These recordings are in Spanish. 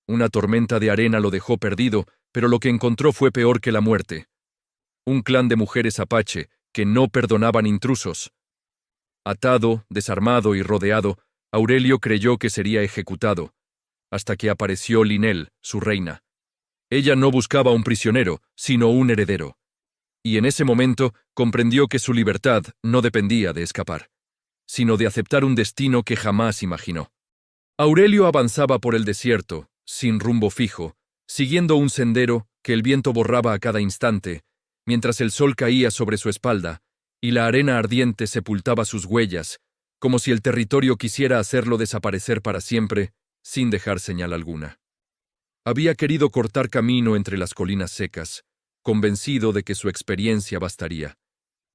Una tormenta de arena lo dejó perdido, pero lo que encontró fue peor que la muerte. Un clan de mujeres apache que no perdonaban intrusos. Atado, desarmado y rodeado, Aurelio creyó que sería ejecutado, hasta que apareció Linel, su reina. Ella no buscaba un prisionero, sino un heredero. Y en ese momento comprendió que su libertad no dependía de escapar, sino de aceptar un destino que jamás imaginó. Aurelio avanzaba por el desierto, sin rumbo fijo, siguiendo un sendero que el viento borraba a cada instante, mientras el sol caía sobre su espalda y la arena ardiente sepultaba sus huellas, como si el territorio quisiera hacerlo desaparecer para siempre, sin dejar señal alguna. Había querido cortar camino entre las colinas secas, convencido de que su experiencia bastaría,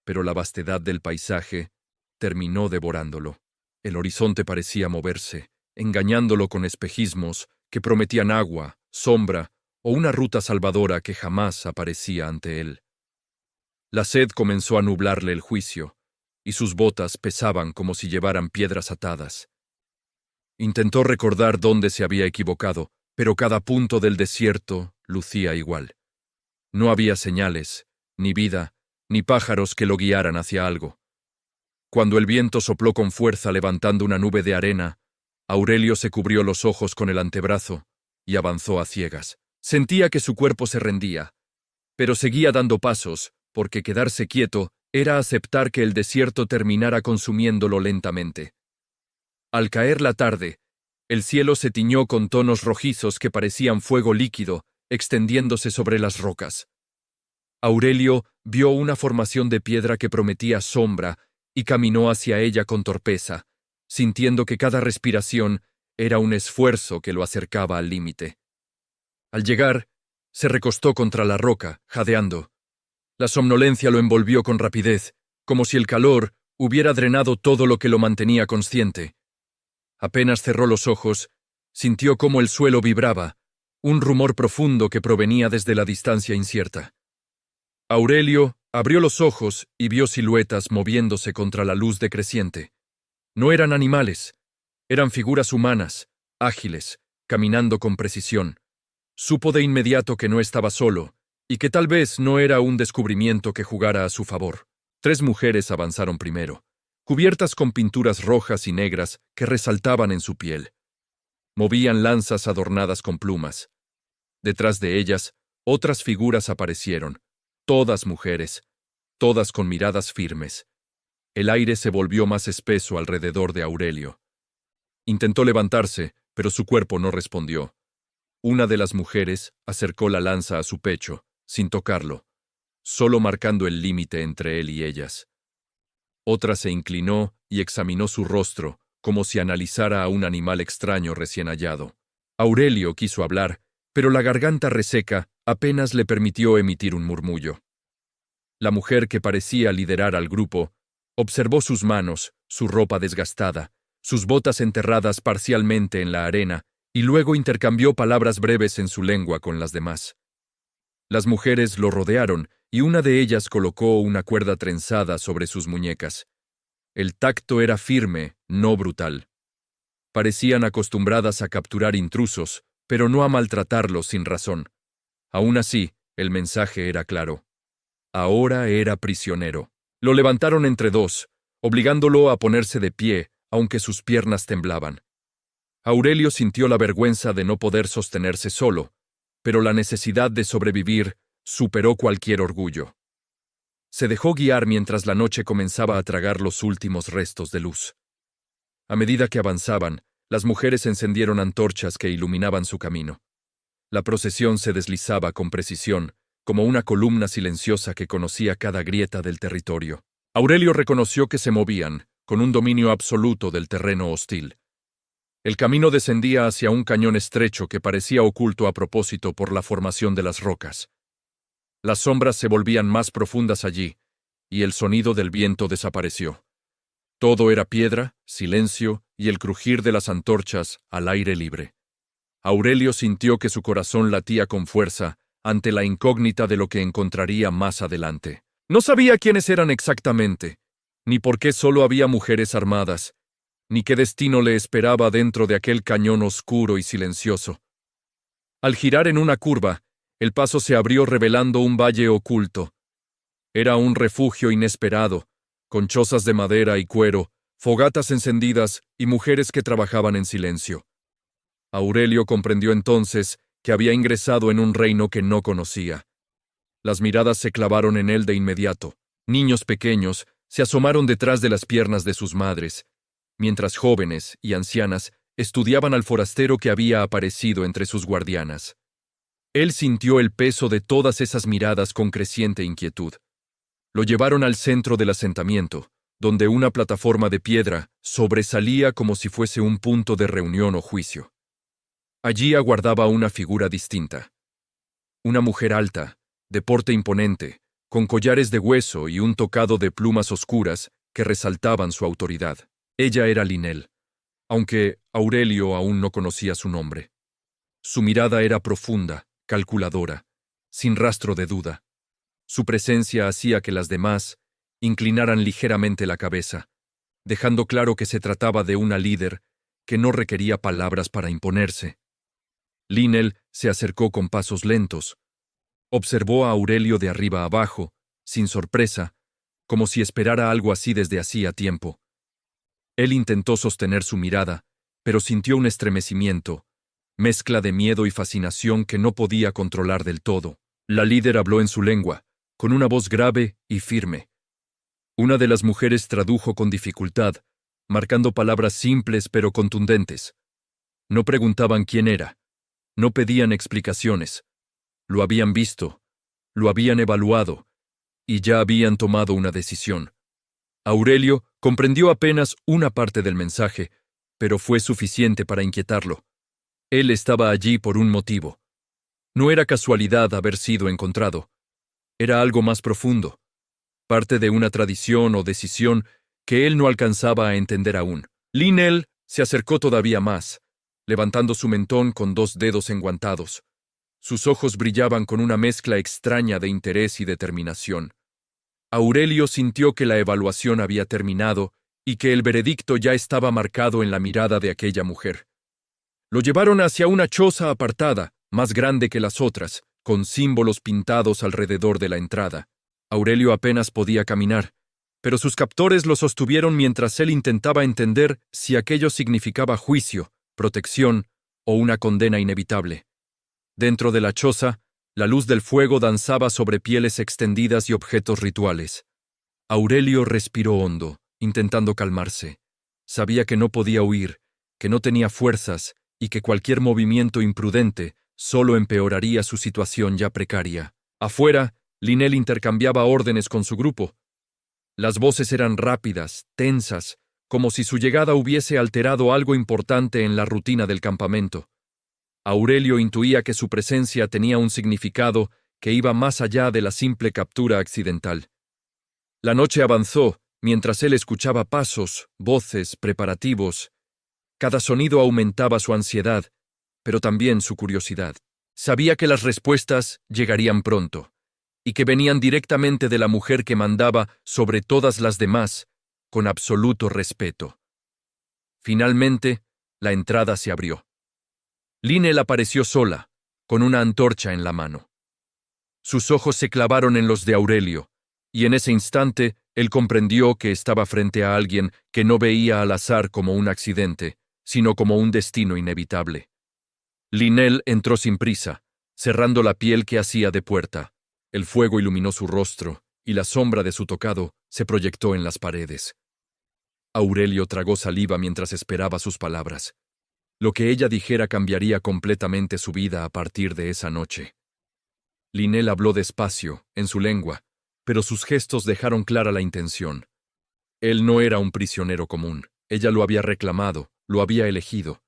pero la vastedad del paisaje terminó devorándolo. El horizonte parecía moverse, engañándolo con espejismos que prometían agua, sombra o una ruta salvadora que jamás aparecía ante él. La sed comenzó a nublarle el juicio, y sus botas pesaban como si llevaran piedras atadas. Intentó recordar dónde se había equivocado, pero cada punto del desierto lucía igual. No había señales, ni vida, ni pájaros que lo guiaran hacia algo. Cuando el viento sopló con fuerza levantando una nube de arena, Aurelio se cubrió los ojos con el antebrazo y avanzó a ciegas. Sentía que su cuerpo se rendía, pero seguía dando pasos, porque quedarse quieto era aceptar que el desierto terminara consumiéndolo lentamente. Al caer la tarde, el cielo se tiñó con tonos rojizos que parecían fuego líquido, extendiéndose sobre las rocas. Aurelio vio una formación de piedra que prometía sombra y caminó hacia ella con torpeza, sintiendo que cada respiración era un esfuerzo que lo acercaba al límite. Al llegar, se recostó contra la roca, jadeando. La somnolencia lo envolvió con rapidez, como si el calor hubiera drenado todo lo que lo mantenía consciente. Apenas cerró los ojos, sintió cómo el suelo vibraba, un rumor profundo que provenía desde la distancia incierta. Aurelio abrió los ojos y vio siluetas moviéndose contra la luz decreciente. No eran animales, eran figuras humanas, ágiles, caminando con precisión. Supo de inmediato que no estaba solo, y que tal vez no era un descubrimiento que jugara a su favor. 3 mujeres avanzaron primero, cubiertas con pinturas rojas y negras que resaltaban en su piel. Movían lanzas adornadas con plumas. Detrás de ellas, otras figuras aparecieron, todas mujeres, todas con miradas firmes. El aire se volvió más espeso alrededor de Aurelio. Intentó levantarse, pero su cuerpo no respondió. Una de las mujeres acercó la lanza a su pecho, sin tocarlo, solo marcando el límite entre él y ellas. Otra se inclinó y examinó su rostro, como si analizara a un animal extraño recién hallado. Aurelio quiso hablar, pero la garganta reseca apenas le permitió emitir un murmullo. La mujer que parecía liderar al grupo observó sus manos, su ropa desgastada, sus botas enterradas parcialmente en la arena, y luego intercambió palabras breves en su lengua con las demás. Las mujeres lo rodearon y una de ellas colocó una cuerda trenzada sobre sus muñecas. El tacto era firme, no brutal. Parecían acostumbradas a capturar intrusos, pero no a maltratarlos sin razón. Aún así, el mensaje era claro. Ahora era prisionero. Lo levantaron entre dos, obligándolo a ponerse de pie, aunque sus piernas temblaban. Aurelio sintió la vergüenza de no poder sostenerse solo, pero la necesidad de sobrevivir superó cualquier orgullo. Se dejó guiar mientras la noche comenzaba a tragar los últimos restos de luz. A medida que avanzaban, las mujeres encendieron antorchas que iluminaban su camino. La procesión se deslizaba con precisión, como una columna silenciosa que conocía cada grieta del territorio. Aurelio reconoció que se movían, con un dominio absoluto del terreno hostil. El camino descendía hacia un cañón estrecho que parecía oculto a propósito por la formación de las rocas. Las sombras se volvían más profundas allí, y el sonido del viento desapareció. Todo era piedra, silencio y el crujir de las antorchas al aire libre. Aurelio sintió que su corazón latía con fuerza ante la incógnita de lo que encontraría más adelante. No sabía quiénes eran exactamente, ni por qué solo había mujeres armadas, ni qué destino le esperaba dentro de aquel cañón oscuro y silencioso. Al girar en una curva, el paso se abrió revelando un valle oculto. Era un refugio inesperado, con chozas de madera y cuero, fogatas encendidas y mujeres que trabajaban en silencio. Aurelio comprendió entonces que había ingresado en un reino que no conocía. Las miradas se clavaron en él de inmediato. Niños pequeños se asomaron detrás de las piernas de sus madres, mientras jóvenes y ancianas estudiaban al forastero que había aparecido entre sus guardianas. Él sintió el peso de todas esas miradas con creciente inquietud. Lo llevaron al centro del asentamiento, donde una plataforma de piedra sobresalía como si fuese un punto de reunión o juicio. Allí aguardaba una figura distinta. Una mujer alta, de porte imponente, con collares de hueso y un tocado de plumas oscuras que resaltaban su autoridad. Ella era Linel, aunque Aurelio aún no conocía su nombre. Su mirada era profunda, calculadora, sin rastro de duda. Su presencia hacía que las demás inclinaran ligeramente la cabeza, dejando claro que se trataba de una líder que no requería palabras para imponerse. Linel se acercó con pasos lentos. Observó a Aurelio de arriba abajo, sin sorpresa, como si esperara algo así desde hacía tiempo. Él intentó sostener su mirada, pero sintió un estremecimiento, mezcla de miedo y fascinación que no podía controlar del todo. La líder habló en su lengua, con una voz grave y firme. Una de las mujeres tradujo con dificultad, marcando palabras simples pero contundentes. No preguntaban quién era, no pedían explicaciones. Lo habían visto, lo habían evaluado, y ya habían tomado una decisión. Aurelio comprendió apenas una parte del mensaje, pero fue suficiente para inquietarlo. Él estaba allí por un motivo. No era casualidad haber sido encontrado. Era algo más profundo, parte de una tradición o decisión que él no alcanzaba a entender aún. Linel se acercó todavía más, levantando su mentón con 2 dedos enguantados. Sus ojos brillaban con una mezcla extraña de interés y determinación. Aurelio sintió que la evaluación había terminado y que el veredicto ya estaba marcado en la mirada de aquella mujer. Lo llevaron hacia una choza apartada, más grande que las otras, con símbolos pintados alrededor de la entrada. Aurelio apenas podía caminar, pero sus captores lo sostuvieron mientras él intentaba entender si aquello significaba juicio, protección o una condena inevitable. Dentro de la choza, la luz del fuego danzaba sobre pieles extendidas y objetos rituales. Aurelio respiró hondo, intentando calmarse. Sabía que no podía huir, que no tenía fuerzas y que cualquier movimiento imprudente solo empeoraría su situación ya precaria. Afuera, Linel intercambiaba órdenes con su grupo. Las voces eran rápidas, tensas, como si su llegada hubiese alterado algo importante en la rutina del campamento. Aurelio intuía que su presencia tenía un significado que iba más allá de la simple captura accidental. La noche avanzó, mientras él escuchaba pasos, voces, preparativos. Cada sonido aumentaba su ansiedad, pero también su curiosidad. Sabía que las respuestas llegarían pronto, y que venían directamente de la mujer que mandaba sobre todas las demás, con absoluto respeto. Finalmente, la entrada se abrió. Linel apareció sola, con una antorcha en la mano. Sus ojos se clavaron en los de Aurelio, y en ese instante él comprendió que estaba frente a alguien que no veía al azar como un accidente, sino como un destino inevitable. Linel entró sin prisa, cerrando la piel que hacía de puerta. El fuego iluminó su rostro, y la sombra de su tocado se proyectó en las paredes. Aurelio tragó saliva mientras esperaba sus palabras. Lo que ella dijera cambiaría completamente su vida a partir de esa noche. Linel habló despacio, en su lengua, pero sus gestos dejaron clara la intención. Él no era un prisionero común. Ella lo había reclamado, lo había elegido.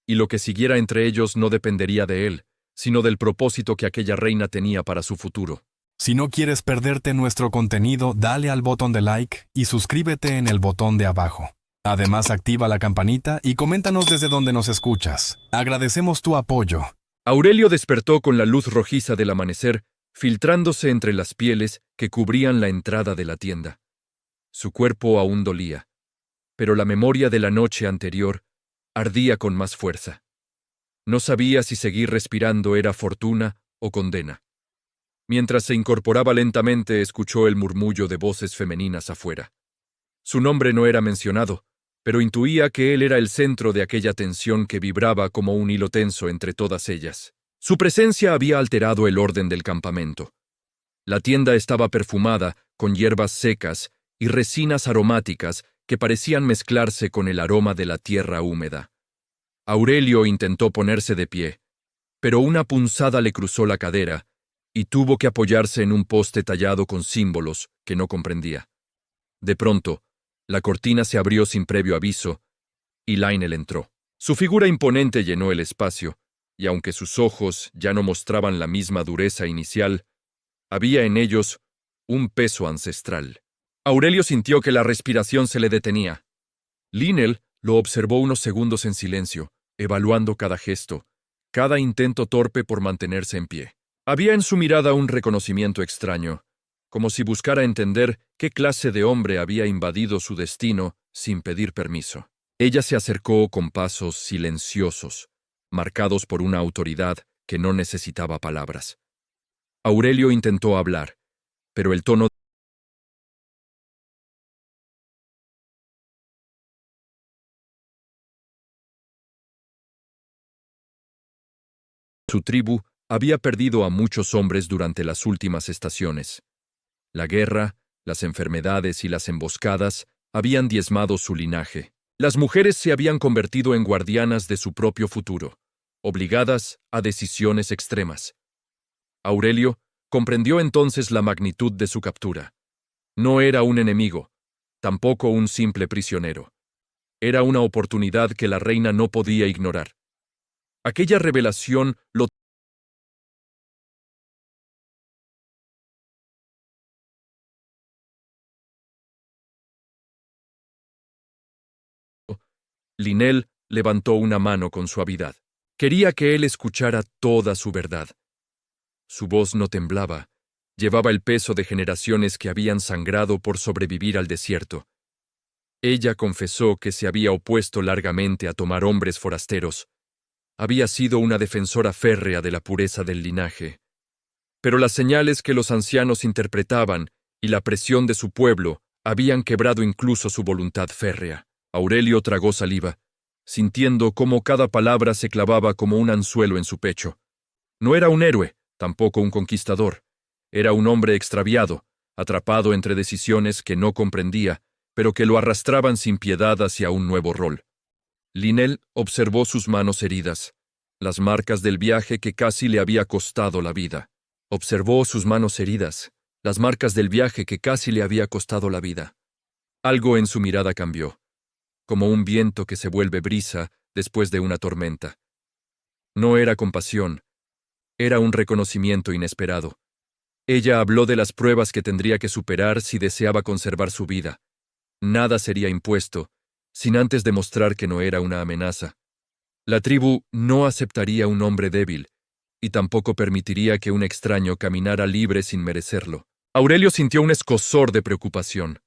Y lo que siguiera entre ellos no dependería de él, sino del propósito que aquella reina tenía para su futuro. Si no quieres perderte nuestro contenido, dale al botón de like y suscríbete en el botón de abajo. Además, activa la campanita y coméntanos desde donde nos escuchas. Agradecemos tu apoyo. Aurelio despertó con la luz rojiza del amanecer, filtrándose entre las pieles que cubrían la entrada de la tienda. Su cuerpo aún dolía, pero la memoria de la noche anterior ardía con más fuerza. No sabía si seguir respirando era fortuna o condena. Mientras se incorporaba lentamente, escuchó el murmullo de voces femeninas afuera. Su nombre no era mencionado, pero intuía que él era el centro de aquella tensión que vibraba como un hilo tenso entre todas ellas. Su presencia había alterado el orden del campamento. La tienda estaba perfumada, con hierbas secas y resinas aromáticas que parecían mezclarse con el aroma de la tierra húmeda. Aurelio intentó ponerse de pie, pero una punzada le cruzó la cadera y tuvo que apoyarse en un poste tallado con símbolos que no comprendía. De pronto, la cortina se abrió sin previo aviso y Lionel entró. Su figura imponente llenó el espacio, y aunque sus ojos ya no mostraban la misma dureza inicial, había en ellos un peso ancestral. Aurelio sintió que la respiración se le detenía. Lionel lo observó unos segundos en silencio, evaluando cada gesto, cada intento torpe por mantenerse en pie. Había en su mirada un reconocimiento extraño, como si buscara entender qué clase de hombre había invadido su destino sin pedir permiso. Ella se acercó con pasos silenciosos, marcados por una autoridad que no necesitaba palabras. Aurelio intentó hablar, pero el tono de su tribu había perdido a muchos hombres durante las últimas estaciones. La guerra, las enfermedades y las emboscadas habían diezmado su linaje. Las mujeres se habían convertido en guardianas de su propio futuro, obligadas a decisiones extremas. Aurelio comprendió entonces la magnitud de su captura. No era un enemigo, tampoco un simple prisionero. Era una oportunidad que la reina no podía ignorar. Aquella revelación lo Linel levantó una mano con suavidad. Quería que él escuchara toda su verdad. Su voz no temblaba. Llevaba el peso de generaciones que habían sangrado por sobrevivir al desierto. Ella confesó que se había opuesto largamente a tomar hombres forasteros. Había sido una defensora férrea de la pureza del linaje. Pero las señales que los ancianos interpretaban y la presión de su pueblo habían quebrado incluso su voluntad férrea. Aurelio tragó saliva, sintiendo cómo cada palabra se clavaba como un anzuelo en su pecho. No era un héroe, tampoco un conquistador. Era un hombre extraviado, atrapado entre decisiones que no comprendía, pero que lo arrastraban sin piedad hacia un nuevo rol. Linel observó sus manos heridas, las marcas del viaje que casi le había costado la vida. Observó sus manos heridas, las marcas del viaje que casi le había costado la vida. Algo en su mirada cambió, como un viento que se vuelve brisa después de una tormenta. No era compasión, era un reconocimiento inesperado. Ella habló de las pruebas que tendría que superar si deseaba conservar su vida. Nada sería impuesto, sin antes demostrar que no era una amenaza. La tribu no aceptaría un hombre débil, y tampoco permitiría que un extraño caminara libre sin merecerlo. Aurelio sintió un escozor de preocupación.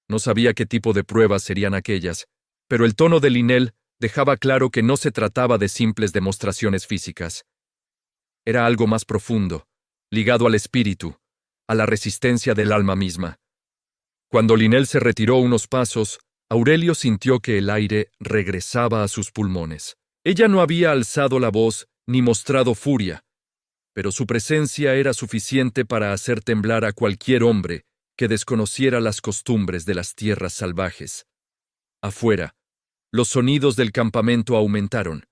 No sabía qué tipo de pruebas serían aquellas, pero el tono de Linel dejaba claro que no se trataba de simples demostraciones físicas. Era algo más profundo, ligado al espíritu, a la resistencia del alma misma. Cuando Linel se retiró unos pasos, Aurelio sintió que el aire regresaba a sus pulmones. Ella no había alzado la voz ni mostrado furia, pero su presencia era suficiente para hacer temblar a cualquier hombre que desconociera las costumbres de las tierras salvajes. Afuera, los sonidos del campamento aumentaron.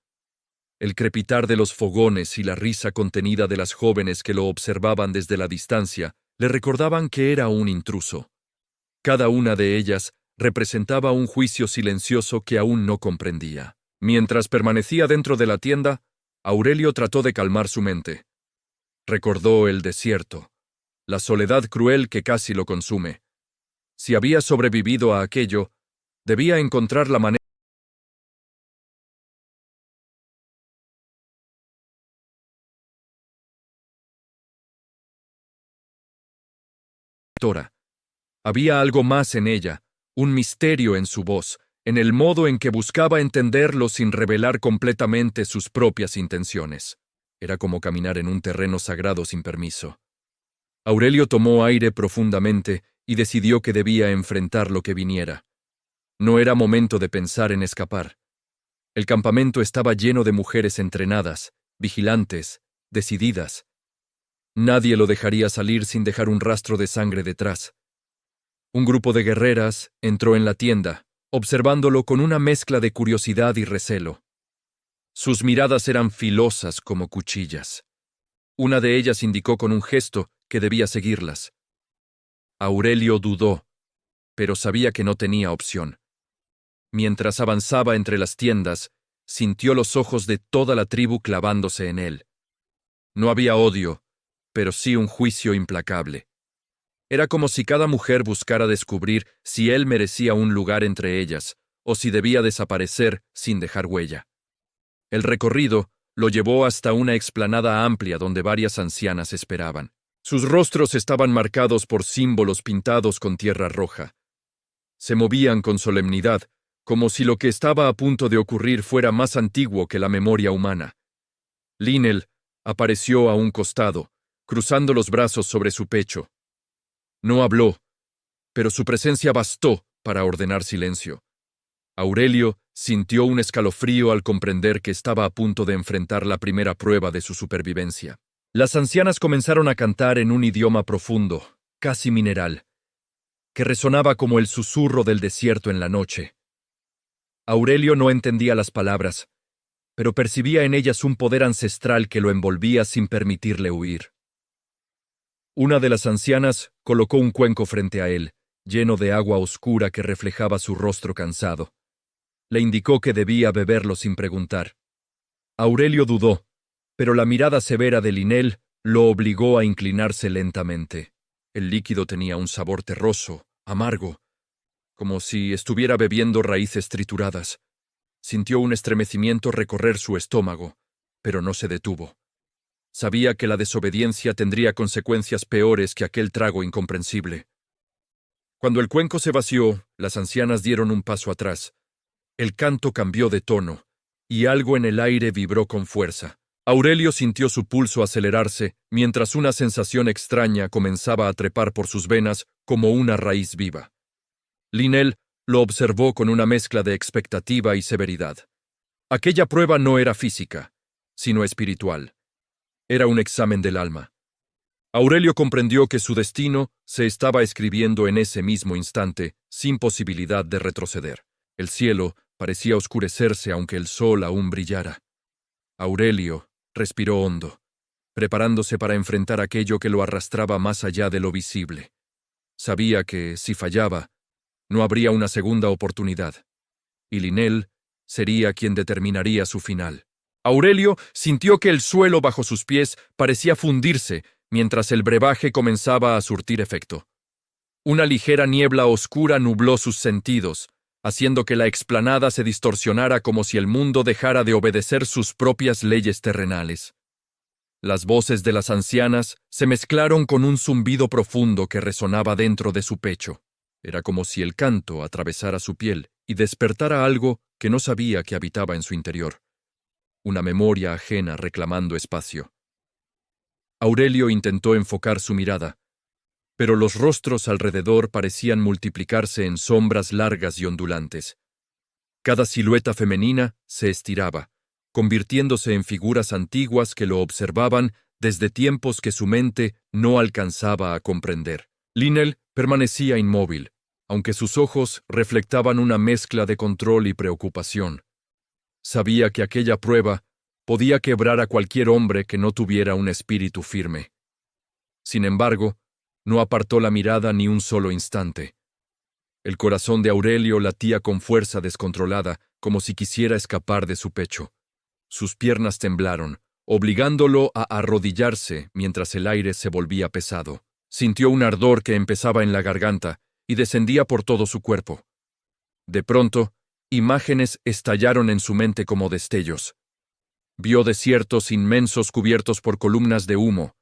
El crepitar de los fogones y la risa contenida de las jóvenes que lo observaban desde la distancia le recordaban que era un intruso. Cada una de ellas representaba un juicio silencioso que aún no comprendía. Mientras permanecía dentro de la tienda, Aurelio trató de calmar su mente. Recordó el desierto, la soledad cruel que casi lo consume. Si había sobrevivido a aquello, debía encontrar la manera. Había algo más en ella, un misterio en su voz, en el modo en que buscaba entenderlo sin revelar completamente sus propias intenciones. Era como caminar en un terreno sagrado sin permiso. Aurelio tomó aire profundamente y decidió que debía enfrentar lo que viniera. No era momento de pensar en escapar. El campamento estaba lleno de mujeres entrenadas, vigilantes, decididas. Nadie lo dejaría salir sin dejar un rastro de sangre detrás. Un grupo de guerreras entró en la tienda, observándolo con una mezcla de curiosidad y recelo. Sus miradas eran filosas como cuchillas. Una de ellas indicó con un gesto que debía seguirlas. Aurelio dudó, pero sabía que no tenía opción. Mientras avanzaba entre las tiendas, sintió los ojos de toda la tribu clavándose en él. No había odio, pero sí un juicio implacable. Era como si cada mujer buscara descubrir si él merecía un lugar entre ellas, o si debía desaparecer sin dejar huella. El recorrido lo llevó hasta una explanada amplia donde varias ancianas esperaban. Sus rostros estaban marcados por símbolos pintados con tierra roja. Se movían con solemnidad, como si lo que estaba a punto de ocurrir fuera más antiguo que la memoria humana. Linel apareció a un costado, cruzando los brazos sobre su pecho. No habló, pero su presencia bastó para ordenar silencio. Aurelio sintió un escalofrío al comprender que estaba a punto de enfrentar la primera prueba de su supervivencia. Las ancianas comenzaron a cantar en un idioma profundo, casi mineral, que resonaba como el susurro del desierto en la noche. Aurelio no entendía las palabras, pero percibía en ellas un poder ancestral que lo envolvía sin permitirle huir. Una de las ancianas colocó un cuenco frente a él, lleno de agua oscura que reflejaba su rostro cansado. Le indicó que debía beberlo sin preguntar. Aurelio dudó, pero la mirada severa de Linel lo obligó a inclinarse lentamente. El líquido tenía un sabor terroso, amargo, como si estuviera bebiendo raíces trituradas. Sintió un estremecimiento recorrer su estómago, pero no se detuvo. Sabía que la desobediencia tendría consecuencias peores que aquel trago incomprensible. Cuando el cuenco se vació, las ancianas dieron un paso atrás. El canto cambió de tono, y algo en el aire vibró con fuerza. Aurelio sintió su pulso acelerarse, mientras una sensación extraña comenzaba a trepar por sus venas como una raíz viva. Linel lo observó con una mezcla de expectativa y severidad. Aquella prueba no era física, sino espiritual. Era un examen del alma. Aurelio comprendió que su destino se estaba escribiendo en ese mismo instante, sin posibilidad de retroceder. El cielo parecía oscurecerse aunque el sol aún brillara. Aurelio respiró hondo, preparándose para enfrentar aquello que lo arrastraba más allá de lo visible. Sabía que, si fallaba, no habría una segunda oportunidad, y Linel sería quien determinaría su final. Aurelio sintió que el suelo bajo sus pies parecía fundirse mientras el brebaje comenzaba a surtir efecto. Una ligera niebla oscura nubló sus sentidos, haciendo que la explanada se distorsionara como si el mundo dejara de obedecer sus propias leyes terrenales. Las voces de las ancianas se mezclaron con un zumbido profundo que resonaba dentro de su pecho. Era como si el canto atravesara su piel y despertara algo que no sabía que habitaba en su interior. Una memoria ajena reclamando espacio. Aurelio intentó enfocar su mirada, pero los rostros alrededor parecían multiplicarse en sombras largas y ondulantes. Cada silueta femenina se estiraba, convirtiéndose en figuras antiguas que lo observaban desde tiempos que su mente no alcanzaba a comprender. Linel permanecía inmóvil, aunque sus ojos reflectaban una mezcla de control y preocupación. Sabía que aquella prueba podía quebrar a cualquier hombre que no tuviera un espíritu firme. Sin embargo, no apartó la mirada ni un solo instante. El corazón de Aurelio latía con fuerza descontrolada, como si quisiera escapar de su pecho. Sus piernas temblaron, obligándolo a arrodillarse mientras el aire se volvía pesado. Sintió un ardor que empezaba en la garganta y descendía por todo su cuerpo. De pronto, imágenes estallaron en su mente como destellos. Vio desiertos inmensos cubiertos por columnas de humo.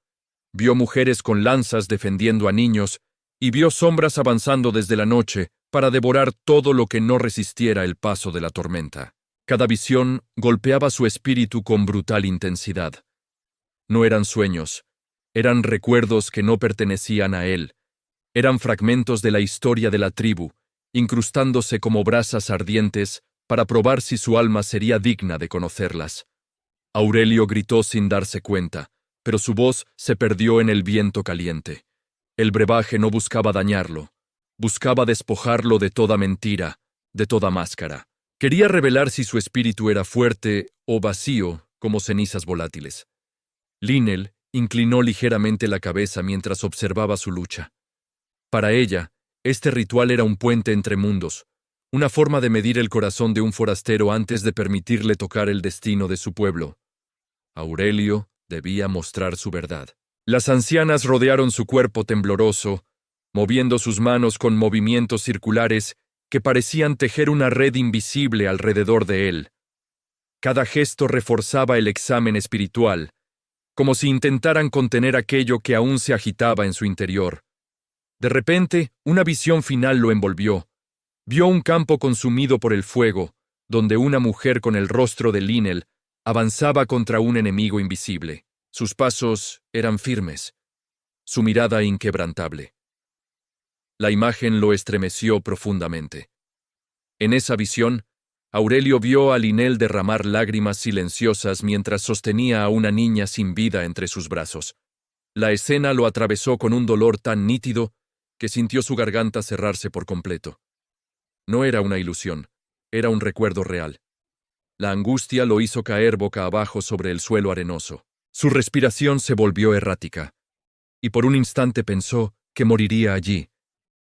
Vio mujeres con lanzas defendiendo a niños y vio sombras avanzando desde la noche para devorar todo lo que no resistiera el paso de la tormenta. Cada visión golpeaba su espíritu con brutal intensidad. No eran sueños, eran recuerdos que no pertenecían a él. Eran fragmentos de la historia de la tribu, incrustándose como brasas ardientes para probar si su alma sería digna de conocerlas. Aurelio gritó sin darse cuenta, pero su voz se perdió en el viento caliente. El brebaje no buscaba dañarlo, buscaba despojarlo de toda mentira, de toda máscara. Quería revelar si su espíritu era fuerte o vacío como cenizas volátiles. Linel inclinó ligeramente la cabeza mientras observaba su lucha. Para ella, este ritual era un puente entre mundos, una forma de medir el corazón de un forastero antes de permitirle tocar el destino de su pueblo. Aurelio debía mostrar su verdad. Las ancianas rodearon su cuerpo tembloroso, moviendo sus manos con movimientos circulares que parecían tejer una red invisible alrededor de él. Cada gesto reforzaba el examen espiritual, como si intentaran contener aquello que aún se agitaba en su interior. De repente, una visión final lo envolvió. Vio un campo consumido por el fuego, donde una mujer con el rostro de Linel avanzaba contra un enemigo invisible. Sus pasos eran firmes, su mirada inquebrantable. La imagen lo estremeció profundamente. En esa visión, Aurelio vio a Linel derramar lágrimas silenciosas mientras sostenía a una niña sin vida entre sus brazos. La escena lo atravesó con un dolor tan nítido que sintió su garganta cerrarse por completo. No era una ilusión, era un recuerdo real. La angustia lo hizo caer boca abajo sobre el suelo arenoso. Su respiración se volvió errática, y por un instante pensó que moriría allí,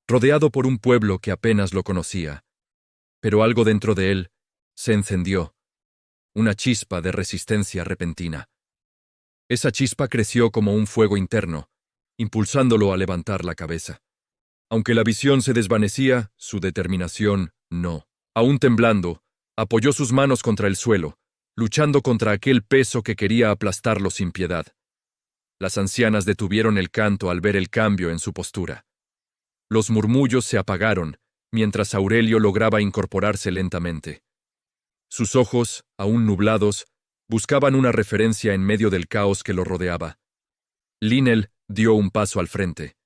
rodeado por un pueblo que apenas lo conocía. Pero algo dentro de él se encendió, una chispa de resistencia repentina. Esa chispa creció como un fuego interno, impulsándolo a levantar la cabeza. Aunque la visión se desvanecía, su determinación no. Aún temblando, apoyó sus manos contra el suelo, luchando contra aquel peso que quería aplastarlo sin piedad. Las ancianas detuvieron el canto al ver el cambio en su postura. Los murmullos se apagaron, mientras Aurelio lograba incorporarse lentamente. Sus ojos, aún nublados, buscaban una referencia en medio del caos que lo rodeaba. Linel dio un paso al frente.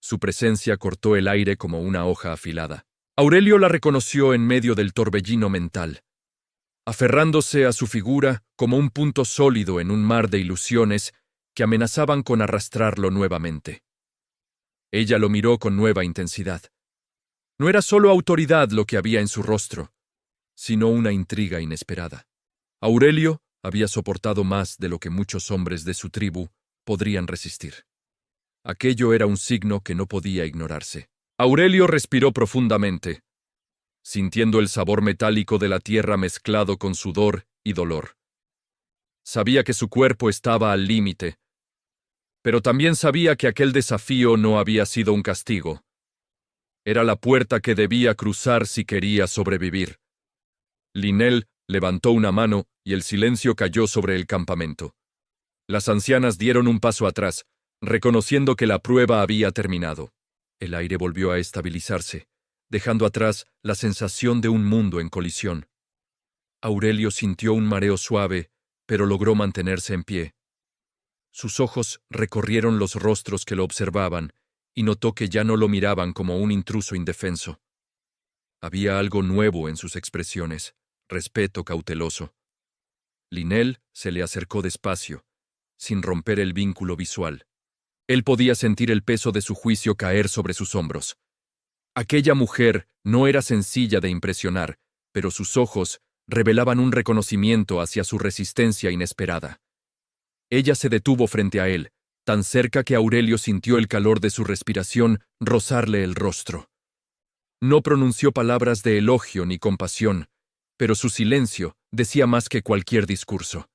Su presencia cortó el aire como una hoja afilada. Aurelio la reconoció en medio del torbellino mental, aferrándose a su figura como un punto sólido en un mar de ilusiones que amenazaban con arrastrarlo nuevamente. Ella lo miró con nueva intensidad. No era solo autoridad lo que había en su rostro, sino una intriga inesperada. Aurelio había soportado más de lo que muchos hombres de su tribu podrían resistir. Aquello era un signo que no podía ignorarse. Aurelio respiró profundamente, sintiendo el sabor metálico de la tierra mezclado con sudor y dolor. Sabía que su cuerpo estaba al límite, pero también sabía que aquel desafío no había sido un castigo. Era la puerta que debía cruzar si quería sobrevivir. Linel levantó una mano y el silencio cayó sobre el campamento. Las ancianas dieron un paso atrás, reconociendo que la prueba había terminado. El aire volvió a estabilizarse, dejando atrás la sensación de un mundo en colisión. Aurelio sintió un mareo suave, pero logró mantenerse en pie. Sus ojos recorrieron los rostros que lo observaban y notó que ya no lo miraban como un intruso indefenso. Había algo nuevo en sus expresiones, respeto cauteloso. Linel se le acercó despacio, sin romper el vínculo visual. Él podía sentir el peso de su juicio caer sobre sus hombros. Aquella mujer no era sencilla de impresionar, pero sus ojos revelaban un reconocimiento hacia su resistencia inesperada. Ella se detuvo frente a él, tan cerca que Aurelio sintió el calor de su respiración rozarle el rostro. No pronunció palabras de elogio ni compasión, pero su silencio decía más que cualquier discurso.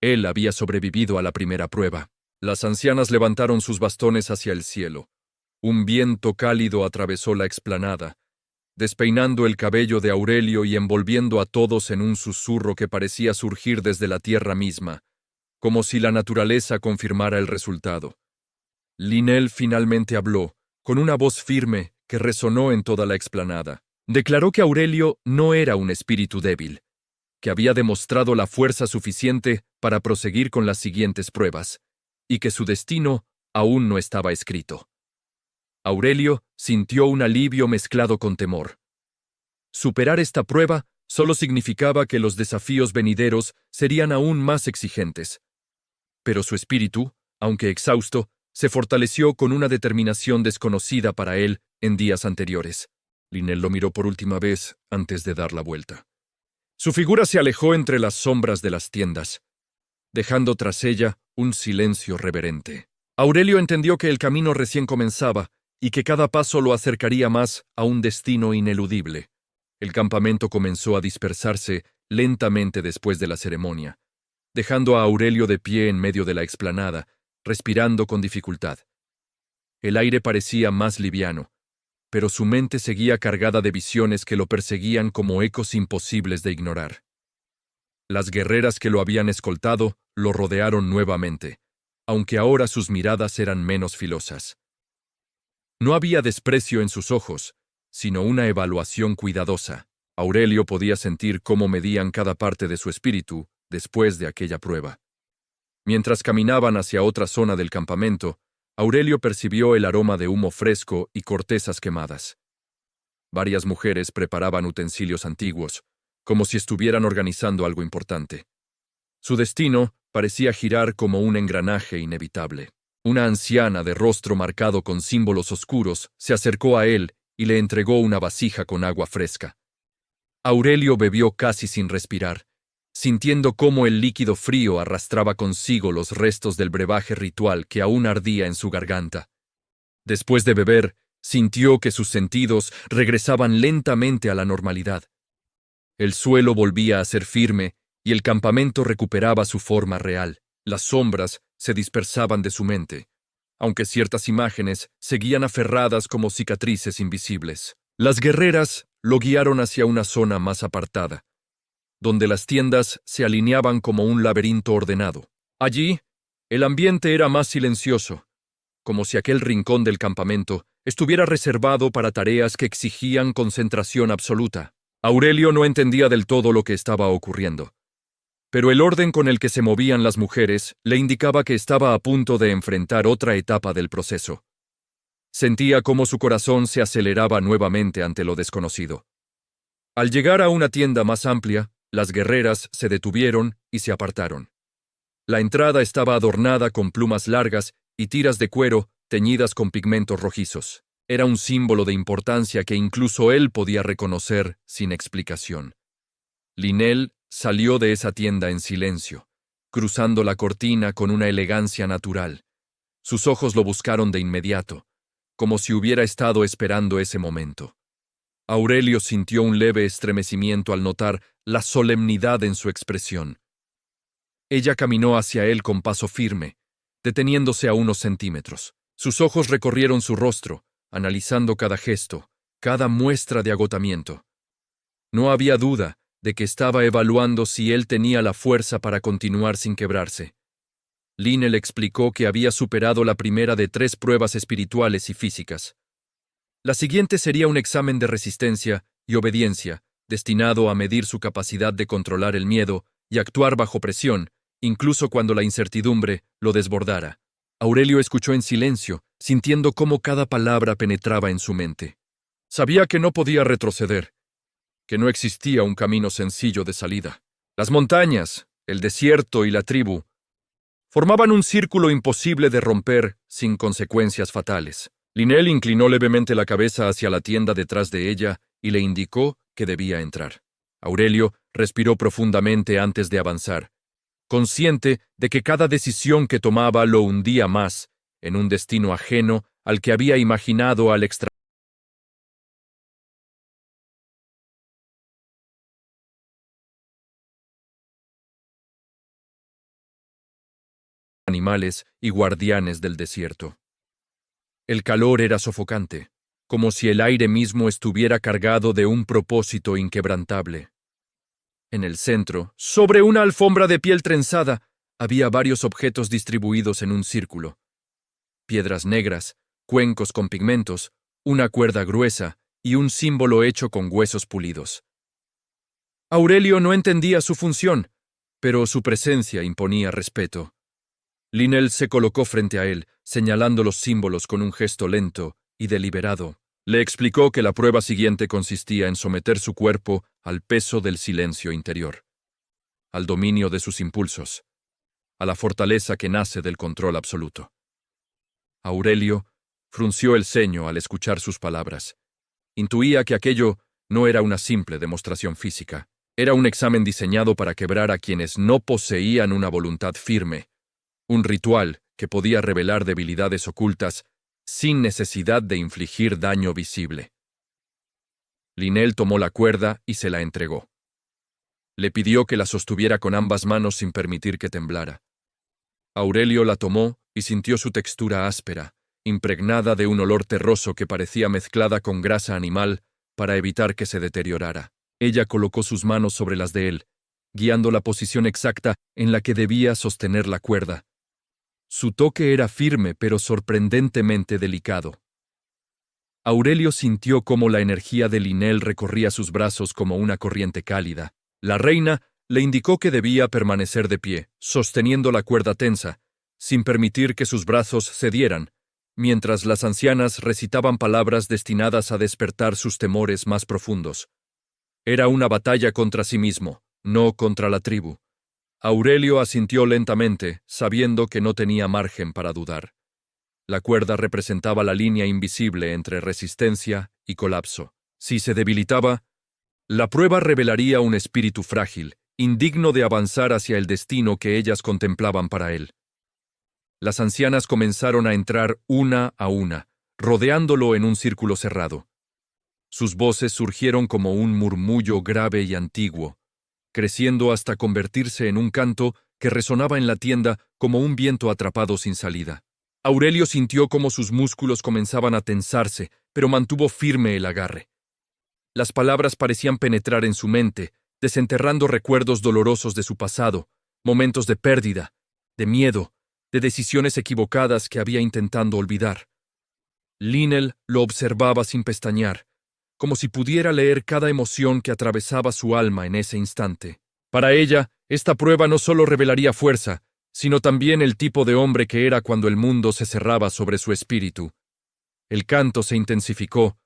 Él había sobrevivido a la primera prueba. Las ancianas levantaron sus bastones hacia el cielo. Un viento cálido atravesó la explanada, despeinando el cabello de Aurelio y envolviendo a todos en un susurro que parecía surgir desde la tierra misma, como si la naturaleza confirmara el resultado. Linel finalmente habló, con una voz firme que resonó en toda la explanada. Declaró que Aurelio no era un espíritu débil, que había demostrado la fuerza suficiente para proseguir con las siguientes pruebas, y que su destino aún no estaba escrito. Aurelio sintió un alivio mezclado con temor. Superar esta prueba solo significaba que los desafíos venideros serían aún más exigentes. Pero su espíritu, aunque exhausto, se fortaleció con una determinación desconocida para él en días anteriores. Linel lo miró por última vez antes de dar la vuelta. Su figura se alejó entre las sombras de las tiendas, dejando tras ella un silencio reverente. Aurelio entendió que el camino recién comenzaba y que cada paso lo acercaría más a un destino ineludible. El campamento comenzó a dispersarse lentamente después de la ceremonia, dejando a Aurelio de pie en medio de la explanada, respirando con dificultad. El aire parecía más liviano, pero su mente seguía cargada de visiones que lo perseguían como ecos imposibles de ignorar. Las guerreras que lo habían escoltado lo rodearon nuevamente, aunque ahora sus miradas eran menos filosas. No había desprecio en sus ojos, sino una evaluación cuidadosa. Aurelio podía sentir cómo medían cada parte de su espíritu después de aquella prueba. Mientras caminaban hacia otra zona del campamento, Aurelio percibió el aroma de humo fresco y cortezas quemadas. Varias mujeres preparaban utensilios antiguos, como si estuvieran organizando algo importante. Su destino parecía girar como un engranaje inevitable. Una anciana de rostro marcado con símbolos oscuros se acercó a él y le entregó una vasija con agua fresca. Aurelio bebió casi sin respirar, sintiendo cómo el líquido frío arrastraba consigo los restos del brebaje ritual que aún ardía en su garganta. Después de beber, sintió que sus sentidos regresaban lentamente a la normalidad. El suelo volvía a ser firme y el campamento recuperaba su forma real. Las sombras se dispersaban de su mente, aunque ciertas imágenes seguían aferradas como cicatrices invisibles. Las guerreras lo guiaron hacia una zona más apartada, donde las tiendas se alineaban como un laberinto ordenado. Allí, el ambiente era más silencioso, como si aquel rincón del campamento estuviera reservado para tareas que exigían concentración absoluta. Aurelio no entendía del todo lo que estaba ocurriendo, pero el orden con el que se movían las mujeres le indicaba que estaba a punto de enfrentar otra etapa del proceso. Sentía cómo su corazón se aceleraba nuevamente ante lo desconocido. Al llegar a una tienda más amplia, las guerreras se detuvieron y se apartaron. La entrada estaba adornada con plumas largas y tiras de cuero teñidas con pigmentos rojizos. Era un símbolo de importancia que incluso él podía reconocer sin explicación. Linel salió de esa tienda en silencio, cruzando la cortina con una elegancia natural. Sus ojos lo buscaron de inmediato, como si hubiera estado esperando ese momento. Aurelio sintió un leve estremecimiento al notar la solemnidad en su expresión. Ella caminó hacia él con paso firme, deteniéndose a unos centímetros. Sus ojos recorrieron su rostro, analizando cada gesto, cada muestra de agotamiento. No había duda de que estaba evaluando si él tenía la fuerza para continuar sin quebrarse. Linel explicó que había superado la primera de 3 pruebas espirituales y físicas. La siguiente sería un examen de resistencia y obediencia, destinado a medir su capacidad de controlar el miedo y actuar bajo presión, incluso cuando la incertidumbre lo desbordara. Aurelio escuchó en silencio, sintiendo cómo cada palabra penetraba en su mente. Sabía que no podía retroceder, que no existía un camino sencillo de salida. Las montañas, el desierto y la tribu formaban un círculo imposible de romper sin consecuencias fatales. Linel inclinó levemente la cabeza hacia la tienda detrás de ella y le indicó que debía entrar. Aurelio respiró profundamente antes de avanzar, consciente de que cada decisión que tomaba lo hundía más en un destino ajeno al que había imaginado al extraer animales y guardianes del desierto. El calor era sofocante, como si el aire mismo estuviera cargado de un propósito inquebrantable. En el centro, sobre una alfombra de piel trenzada, había varios objetos distribuidos en un círculo. Piedras negras, cuencos con pigmentos, una cuerda gruesa y un símbolo hecho con huesos pulidos. Aurelio no entendía su función, pero su presencia imponía respeto. Linel se colocó frente a él, señalando los símbolos con un gesto lento y deliberado. Le explicó que la prueba siguiente consistía en someter su cuerpo al peso del silencio interior, al dominio de sus impulsos, a la fortaleza que nace del control absoluto. Aurelio frunció el ceño al escuchar sus palabras. Intuía que aquello no era una simple demostración física, era un examen diseñado para quebrar a quienes no poseían una voluntad firme, un ritual que podía revelar debilidades ocultas sin necesidad de infligir daño visible. Linel tomó la cuerda y se la entregó. Le pidió que la sostuviera con ambas manos sin permitir que temblara. Aurelio la tomó y sintió su textura áspera, impregnada de un olor terroso que parecía mezclada con grasa animal para evitar que se deteriorara. Ella colocó sus manos sobre las de él, guiando la posición exacta en la que debía sostener la cuerda. Su toque era firme pero sorprendentemente delicado. Aurelio sintió cómo la energía de Linel recorría sus brazos como una corriente cálida. La reina le indicó que debía permanecer de pie, sosteniendo la cuerda tensa, sin permitir que sus brazos cedieran, mientras las ancianas recitaban palabras destinadas a despertar sus temores más profundos. Era una batalla contra sí mismo, no contra la tribu. Aurelio asintió lentamente, sabiendo que no tenía margen para dudar. La cuerda representaba la línea invisible entre resistencia y colapso. Si se debilitaba, la prueba revelaría un espíritu frágil, indigno de avanzar hacia el destino que ellas contemplaban para él. Las ancianas comenzaron a entrar una a una, rodeándolo en un círculo cerrado. Sus voces surgieron como un murmullo grave y antiguo, creciendo hasta convertirse en un canto que resonaba en la tienda como un viento atrapado sin salida. Aurelio sintió cómo sus músculos comenzaban a tensarse, pero mantuvo firme el agarre. Las palabras parecían penetrar en su mente, desenterrando recuerdos dolorosos de su pasado, momentos de pérdida, de miedo, de decisiones equivocadas que había intentando olvidar. Linel lo observaba sin pestañear, como si pudiera leer cada emoción que atravesaba su alma en ese instante. Para ella, esta prueba no solo revelaría fuerza, sino también el tipo de hombre que era cuando el mundo se cerraba sobre su espíritu. El canto se intensificó,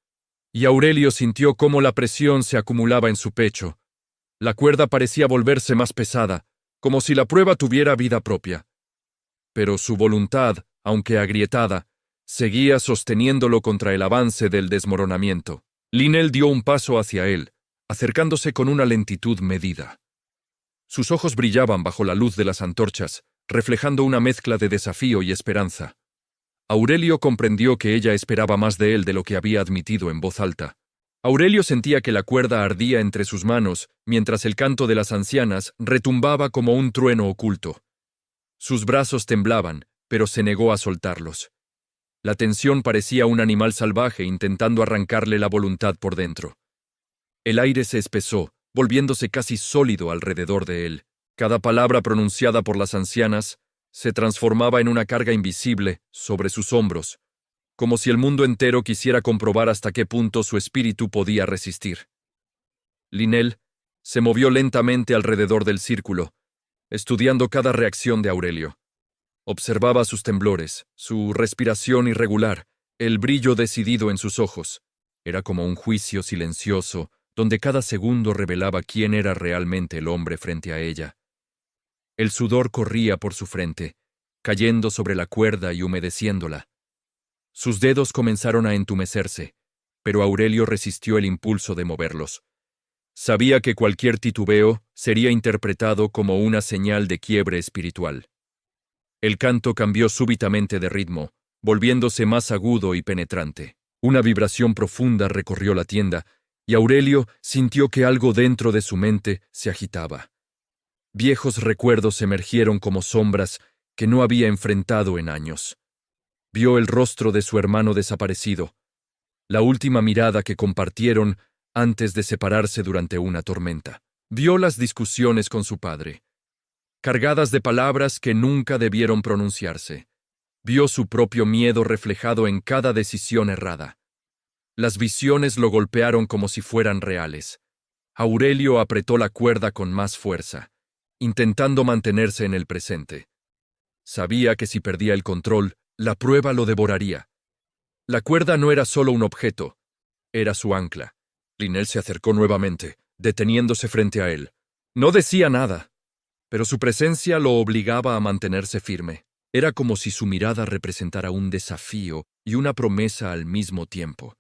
y Aurelio sintió cómo la presión se acumulaba en su pecho. La cuerda parecía volverse más pesada, como si la prueba tuviera vida propia. Pero su voluntad, aunque agrietada, seguía sosteniéndolo contra el avance del desmoronamiento. Linel dio un paso hacia él, acercándose con una lentitud medida. Sus ojos brillaban bajo la luz de las antorchas, reflejando una mezcla de desafío y esperanza. Aurelio comprendió que ella esperaba más de él de lo que había admitido en voz alta. Aurelio sentía que la cuerda ardía entre sus manos, mientras el canto de las ancianas retumbaba como un trueno oculto. Sus brazos temblaban, pero se negó a soltarlos. La tensión parecía un animal salvaje intentando arrancarle la voluntad por dentro. El aire se espesó, volviéndose casi sólido alrededor de él. Cada palabra pronunciada por las ancianas se transformaba en una carga invisible sobre sus hombros, como si el mundo entero quisiera comprobar hasta qué punto su espíritu podía resistir. Linel se movió lentamente alrededor del círculo, estudiando cada reacción de Aurelio. Observaba sus temblores, su respiración irregular, el brillo decidido en sus ojos. Era como un juicio silencioso, donde cada segundo revelaba quién era realmente el hombre frente a ella. El sudor corría por su frente, cayendo sobre la cuerda y humedeciéndola. Sus dedos comenzaron a entumecerse, pero Aurelio resistió el impulso de moverlos. Sabía que cualquier titubeo sería interpretado como una señal de quiebre espiritual. El canto cambió súbitamente de ritmo, volviéndose más agudo y penetrante. Una vibración profunda recorrió la tienda, y Aurelio sintió que algo dentro de su mente se agitaba. Viejos recuerdos emergieron como sombras que no había enfrentado en años. Vio el rostro de su hermano desaparecido, la última mirada que compartieron antes de separarse durante una tormenta. Vio las discusiones con su padre, cargadas de palabras que nunca debieron pronunciarse. Vio su propio miedo reflejado en cada decisión errada. Las visiones lo golpearon como si fueran reales. Aurelio apretó la cuerda con más fuerza, intentando mantenerse en el presente. Sabía que si perdía el control, la prueba lo devoraría. La cuerda no era solo un objeto, era su ancla. Linnell se acercó nuevamente, deteniéndose frente a él. No decía nada, pero su presencia lo obligaba a mantenerse firme. Era como si su mirada representara un desafío y una promesa al mismo tiempo.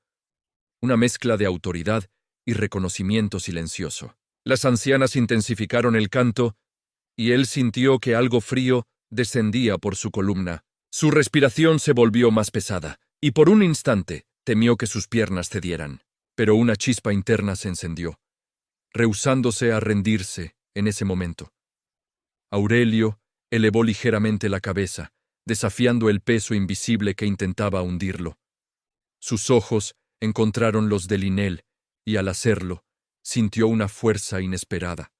Una mezcla de autoridad y reconocimiento silencioso. Las ancianas intensificaron el canto, y él sintió que algo frío descendía por su columna. Su respiración se volvió más pesada, y por un instante temió que sus piernas cedieran. Pero una chispa interna se encendió, rehusándose a rendirse en ese momento. Aurelio elevó ligeramente la cabeza, desafiando el peso invisible que intentaba hundirlo. Sus ojos encontraron los de Linnell, y al hacerlo, sintió una fuerza inesperada.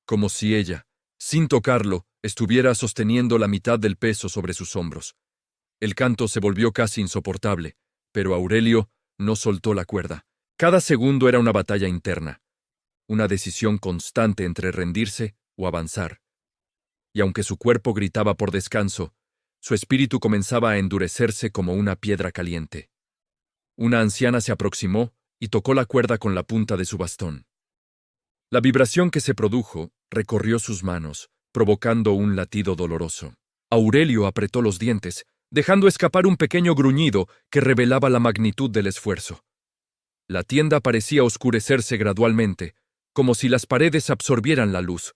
Como si ella, sin tocarlo, estuviera sosteniendo la mitad del peso sobre sus hombros. El canto se volvió casi insoportable, pero Aurelio no soltó la cuerda. Cada segundo era una batalla interna, una decisión constante entre rendirse o avanzar. Y aunque su cuerpo gritaba por descanso, su espíritu comenzaba a endurecerse como una piedra caliente. Una anciana se aproximó y tocó la cuerda con la punta de su bastón. La vibración que se produjo recorrió sus manos, provocando un latido doloroso. Aurelio apretó los dientes, dejando escapar un pequeño gruñido que revelaba la magnitud del esfuerzo. La tienda parecía oscurecerse gradualmente, como si las paredes absorbieran la luz.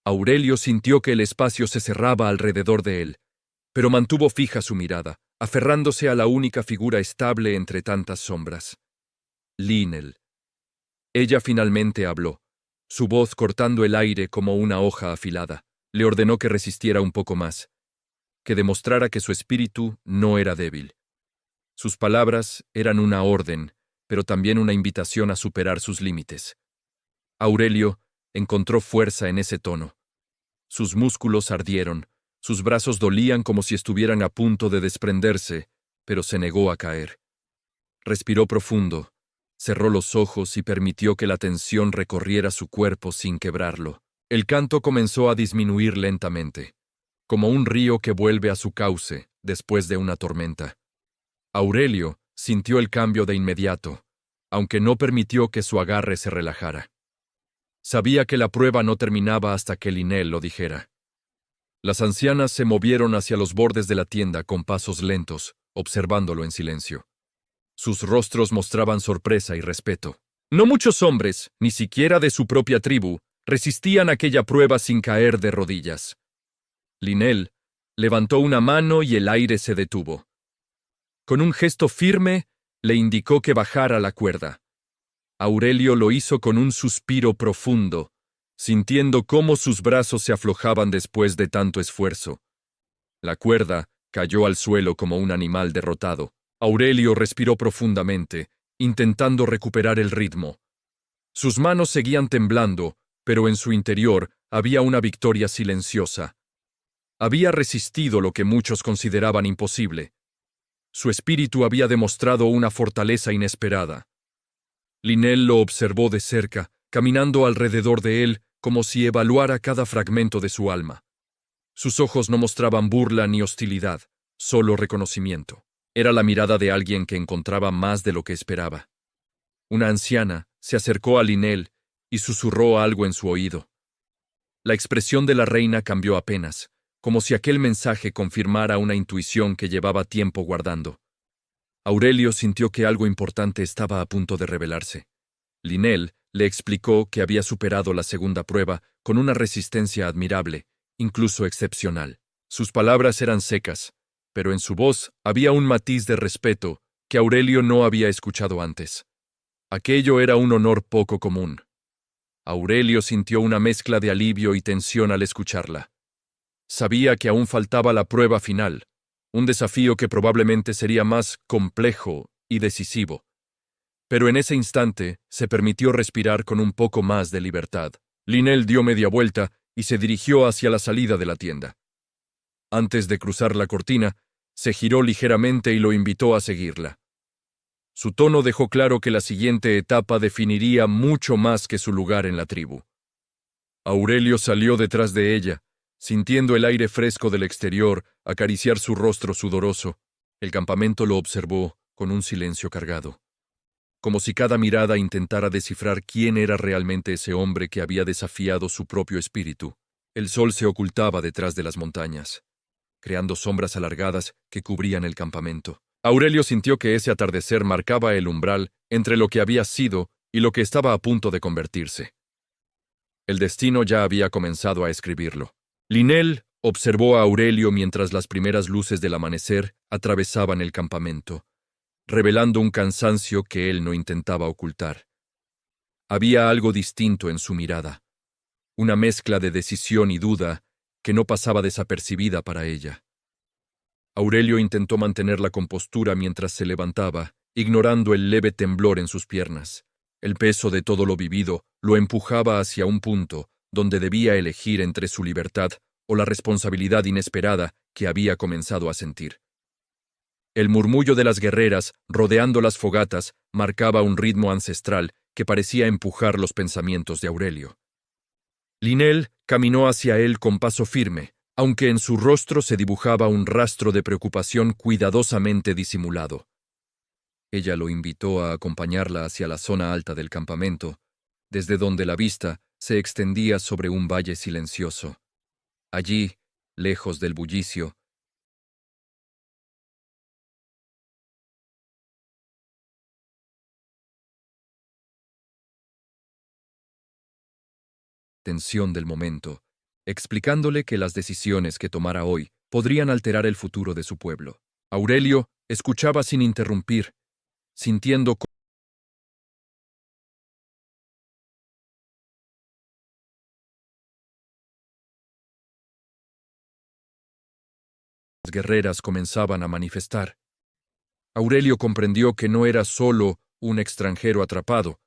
Aurelio sintió que el espacio se cerraba alrededor de él, pero mantuvo fija su mirada, aferrándose a la única figura estable entre tantas sombras. Linnell. Ella finalmente habló, su voz cortando el aire como una hoja afilada. Le ordenó que resistiera un poco más, que demostrara que su espíritu no era débil. Sus palabras eran una orden, pero también una invitación a superar sus límites. Aurelio encontró fuerza en ese tono. Sus músculos ardieron, sus brazos dolían como si estuvieran a punto de desprenderse, pero se negó a caer. Respiró profundo, cerró los ojos y permitió que la tensión recorriera su cuerpo sin quebrarlo. El canto comenzó a disminuir lentamente, como un río que vuelve a su cauce después de una tormenta. Aurelio sintió el cambio de inmediato, aunque no permitió que su agarre se relajara. Sabía que la prueba no terminaba hasta que Linnell lo dijera. Las ancianas se movieron hacia los bordes de la tienda con pasos lentos, observándolo en silencio. Sus rostros mostraban sorpresa y respeto. No muchos hombres, ni siquiera de su propia tribu, resistían aquella prueba sin caer de rodillas. Linnell levantó una mano y el aire se detuvo. Con un gesto firme, le indicó que bajara la cuerda. Aurelio lo hizo con un suspiro profundo, sintiendo cómo sus brazos se aflojaban después de tanto esfuerzo. La cuerda cayó al suelo como un animal derrotado. Aurelio respiró profundamente, intentando recuperar el ritmo. Sus manos seguían temblando, pero en su interior había una victoria silenciosa. Había resistido lo que muchos consideraban imposible. Su espíritu había demostrado una fortaleza inesperada. Linnell lo observó de cerca, caminando alrededor de él como si evaluara cada fragmento de su alma. Sus ojos no mostraban burla ni hostilidad, solo reconocimiento. Era la mirada de alguien que encontraba más de lo que esperaba. Una anciana se acercó a Linnell y susurró algo en su oído. La expresión de la reina cambió apenas, como si aquel mensaje confirmara una intuición que llevaba tiempo guardando. Aurelio sintió que algo importante estaba a punto de revelarse. Linnell le explicó que había superado la segunda prueba con una resistencia admirable, incluso excepcional. Sus palabras eran secas, pero en su voz había un matiz de respeto que Aurelio no había escuchado antes. Aquello era un honor poco común. Aurelio sintió una mezcla de alivio y tensión al escucharla. Sabía que aún faltaba la prueba final, un desafío que probablemente sería más complejo y decisivo. Pero en ese instante se permitió respirar con un poco más de libertad. Linnell dio media vuelta y se dirigió hacia la salida de la tienda. Antes de cruzar la cortina, se giró ligeramente y lo invitó a seguirla. Su tono dejó claro que la siguiente etapa definiría mucho más que su lugar en la tribu. Aurelio salió detrás de ella, sintiendo el aire fresco del exterior acariciar su rostro sudoroso. El campamento lo observó con un silencio cargado, como si cada mirada intentara descifrar quién era realmente ese hombre que había desafiado su propio espíritu. El sol se ocultaba detrás de las montañas, creando sombras alargadas que cubrían el campamento. Aurelio sintió que ese atardecer marcaba el umbral entre lo que había sido y lo que estaba a punto de convertirse. El destino ya había comenzado a escribirlo. Linnell observó a Aurelio mientras las primeras luces del amanecer atravesaban el campamento, revelando un cansancio que él no intentaba ocultar. Había algo distinto en su mirada, una mezcla de decisión y duda que no pasaba desapercibida para ella. Aurelio intentó mantener la compostura mientras se levantaba, ignorando el leve temblor en sus piernas. El peso de todo lo vivido lo empujaba hacia un punto donde debía elegir entre su libertad o la responsabilidad inesperada que había comenzado a sentir. El murmullo de las guerreras rodeando las fogatas marcaba un ritmo ancestral que parecía empujar los pensamientos de Aurelio. Linnell caminó hacia él con paso firme, aunque en su rostro se dibujaba un rastro de preocupación cuidadosamente disimulado. Ella lo invitó a acompañarla hacia la zona alta del campamento, desde donde la vista se extendía sobre un valle silencioso. Allí, lejos del bullicio, tensión del momento, explicándole que las decisiones que tomara hoy podrían alterar el futuro de su pueblo. Aurelio escuchaba sin interrumpir, sintiendo cómo las guerreras comenzaban a manifestar. Aurelio comprendió que no era solo un extranjero atrapado,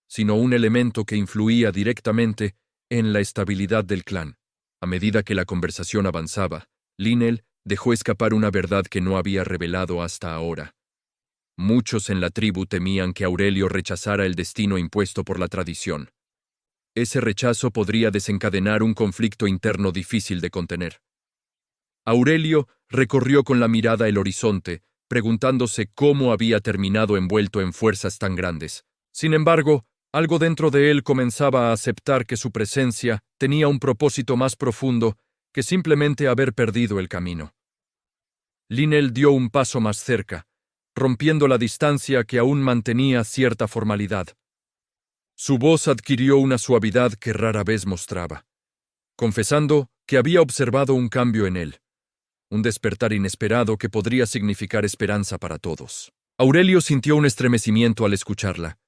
sino un elemento que influía directamente en la estabilidad del clan. A medida que la conversación avanzaba, Linnell dejó escapar una verdad que no había revelado hasta ahora. Muchos en la tribu temían que Aurelio rechazara el destino impuesto por la tradición. Ese rechazo podría desencadenar un conflicto interno difícil de contener. Aurelio recorrió con la mirada el horizonte, preguntándose cómo había terminado envuelto en fuerzas tan grandes. Sin embargo, algo dentro de él comenzaba a aceptar que su presencia tenía un propósito más profundo que simplemente haber perdido el camino. Linnell dio un paso más cerca, rompiendo la distancia que aún mantenía cierta formalidad. Su voz adquirió una suavidad que rara vez mostraba, confesando que había observado un cambio en él, un despertar inesperado que podría significar esperanza para todos. Aurelio sintió un estremecimiento al escucharla.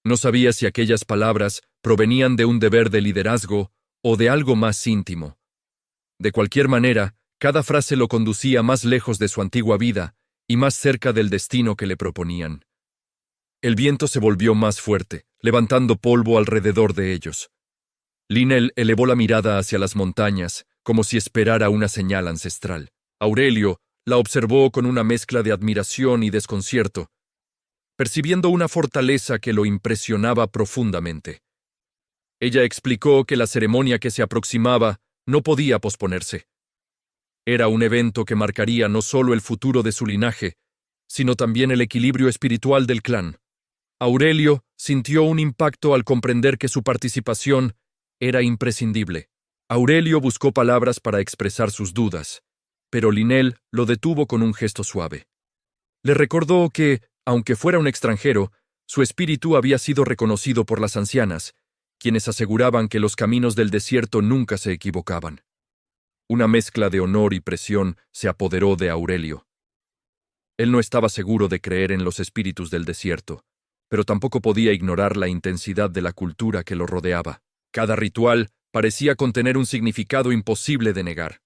No sabía si aquellas palabras provenían de un deber de liderazgo o de algo más íntimo. De cualquier manera, cada frase lo conducía más lejos de su antigua vida y más cerca del destino que le proponían. El viento se volvió más fuerte, levantando polvo alrededor de ellos. Linnell elevó la mirada hacia las montañas, como si esperara una señal ancestral. Aurelio la observó con una mezcla de admiración y desconcierto, percibiendo una fortaleza que lo impresionaba profundamente. Ella explicó que la ceremonia que se aproximaba no podía posponerse. Era un evento que marcaría no solo el futuro de su linaje, sino también el equilibrio espiritual del clan. Aurelio sintió un impacto al comprender que su participación era imprescindible. Aurelio buscó palabras para expresar sus dudas, pero Linnell lo detuvo con un gesto suave. Le recordó que, aunque fuera un extranjero, su espíritu había sido reconocido por las ancianas, quienes aseguraban que los caminos del desierto nunca se equivocaban. Una mezcla de honor y presión se apoderó de Aurelio. Él no estaba seguro de creer en los espíritus del desierto, pero tampoco podía ignorar la intensidad de la cultura que lo rodeaba. Cada ritual parecía contener un significado imposible de negar.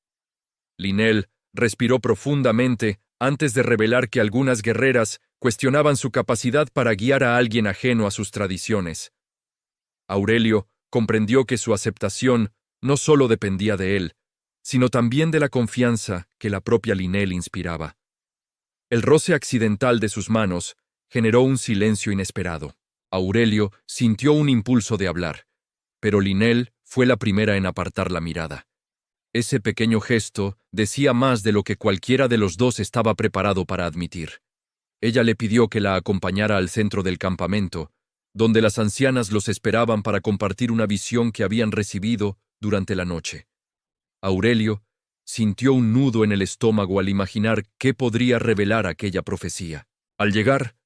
Linnell respiró profundamente antes de revelar que algunas guerreras cuestionaban su capacidad para guiar a alguien ajeno a sus tradiciones. Aurelio comprendió que su aceptación no solo dependía de él, sino también de la confianza que la propia Linnell inspiraba. El roce accidental de sus manos generó un silencio inesperado. Aurelio sintió un impulso de hablar, pero Linel fue la primera en apartar la mirada. Ese pequeño gesto decía más de lo que cualquiera de los dos estaba preparado para admitir. Ella le pidió que la acompañara al centro del campamento, donde las ancianas los esperaban para compartir una visión que habían recibido durante la noche. Aurelio sintió un nudo en el estómago al imaginar qué podría revelar aquella profecía. Al llegar,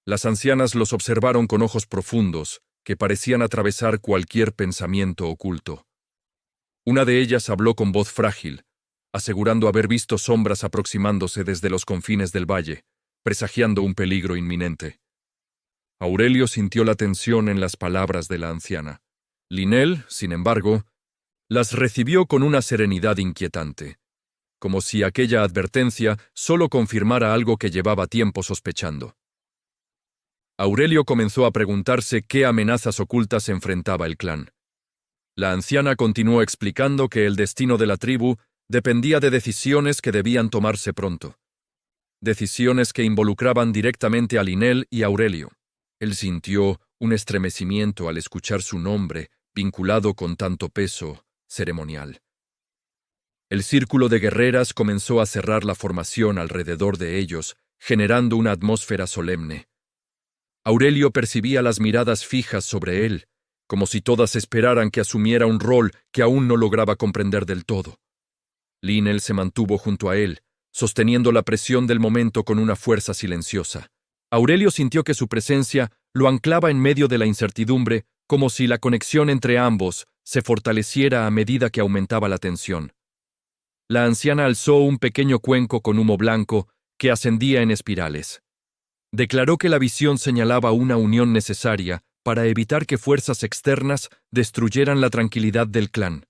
las ancianas los observaron con ojos profundos, que parecían atravesar cualquier pensamiento oculto. Una de ellas habló con voz frágil, asegurando haber visto sombras aproximándose desde los confines del valle, presagiando un peligro inminente. Aurelio sintió la tensión en las palabras de la anciana. Linel, sin embargo, las recibió con una serenidad inquietante, como si aquella advertencia solo confirmara algo que llevaba tiempo sospechando. Aurelio comenzó a preguntarse qué amenazas ocultas enfrentaba el clan. La anciana continuó explicando que el destino de la tribu dependía de decisiones que debían tomarse pronto. Decisiones que involucraban directamente a Linel y Aurelio. Él sintió un estremecimiento al escuchar su nombre vinculado con tanto peso ceremonial. El círculo de guerreras comenzó a cerrar la formación alrededor de ellos, generando una atmósfera solemne. Aurelio percibía las miradas fijas sobre él, como si todas esperaran que asumiera un rol que aún no lograba comprender del todo. Linel se mantuvo junto a él, sosteniendo la presión del momento con una fuerza silenciosa. Aurelio sintió que su presencia lo anclaba en medio de la incertidumbre, como si la conexión entre ambos se fortaleciera a medida que aumentaba la tensión. La anciana alzó un pequeño cuenco con humo blanco que ascendía en espirales. Declaró que la visión señalaba una unión necesaria para evitar que fuerzas externas destruyeran la tranquilidad del clan.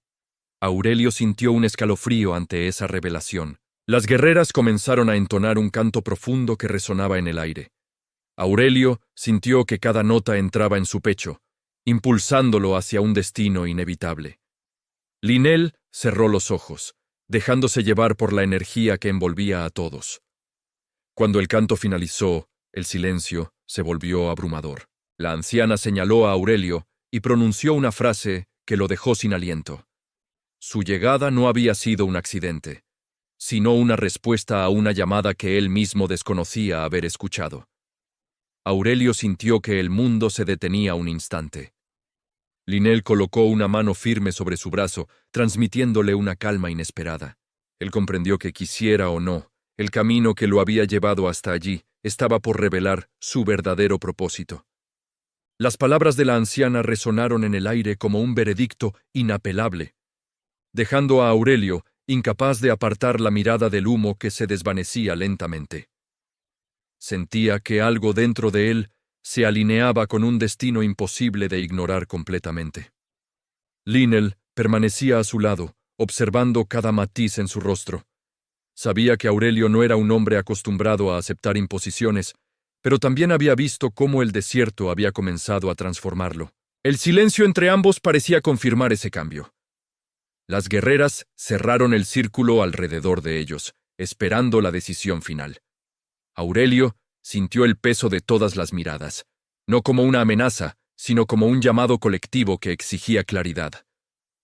Aurelio sintió un escalofrío ante esa revelación. Las guerreras comenzaron a entonar un canto profundo que resonaba en el aire. Aurelio sintió que cada nota entraba en su pecho, impulsándolo hacia un destino inevitable. Linel cerró los ojos, dejándose llevar por la energía que envolvía a todos. Cuando el canto finalizó, el silencio se volvió abrumador. La anciana señaló a Aurelio y pronunció una frase que lo dejó sin aliento. Su llegada no había sido un accidente, sino una respuesta a una llamada que él mismo desconocía haber escuchado. Aurelio sintió que el mundo se detenía un instante. Linel colocó una mano firme sobre su brazo, transmitiéndole una calma inesperada. Él comprendió que quisiera o no, el camino que lo había llevado hasta allí estaba por revelar su verdadero propósito. Las palabras de la anciana resonaron en el aire como un veredicto inapelable, dejando a Aurelio incapaz de apartar la mirada del humo que se desvanecía lentamente. Sentía que algo dentro de él se alineaba con un destino imposible de ignorar completamente. Linel permanecía a su lado, observando cada matiz en su rostro. Sabía que Aurelio no era un hombre acostumbrado a aceptar imposiciones, pero también había visto cómo el desierto había comenzado a transformarlo. El silencio entre ambos parecía confirmar ese cambio. Las guerreras cerraron el círculo alrededor de ellos, esperando la decisión final. Aurelio sintió el peso de todas las miradas, no como una amenaza, sino como un llamado colectivo que exigía claridad.